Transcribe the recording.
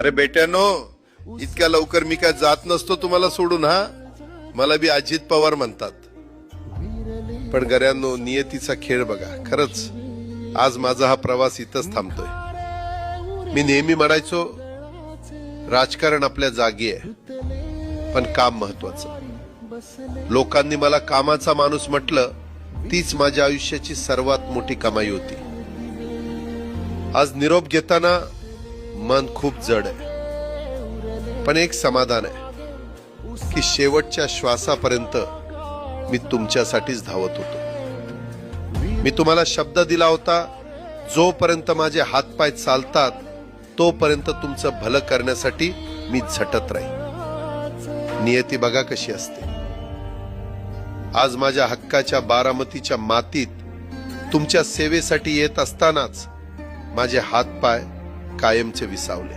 अरे बेट्यानो, इतक्या लवकर मी काय जात नसतो तुम्हाला सोडून. हा, मला बी अजित पवार म्हणतात. पण गऱ्यांनो, नियतीचा खेळ बघा. खरंच आज माझा हा प्रवास इथंच थांबतोय. मी नेहमी म्हणायचो राजकारण आपल्या जागी आहे, पण काम महत्वाचं. लोकांनी मला कामाचा माणूस म्हटलं, तीच माझ्या आयुष्याची सर्वात मोठी कमाई होती. आज निरोप घेताना मन खूप जड आहे, पण एक समाधान आहे की शेवटच्या श्वासापर्यंत मी तुमच्यासाठीच धावत होतो. मी तुम्हाला शब्द दिला होता, जोपर्यंत माझे हातपाय चालतात तोपर्यंत तुमचं भलं करण्यासाठी मी झटत राहील. नियती बघा कशी असते. आज माझ्या हक्काच्या बारामतीच्या मातीत तुमच्या सेवेसाठी येत असतानाच माझे हातपाय कायमचे विसावले.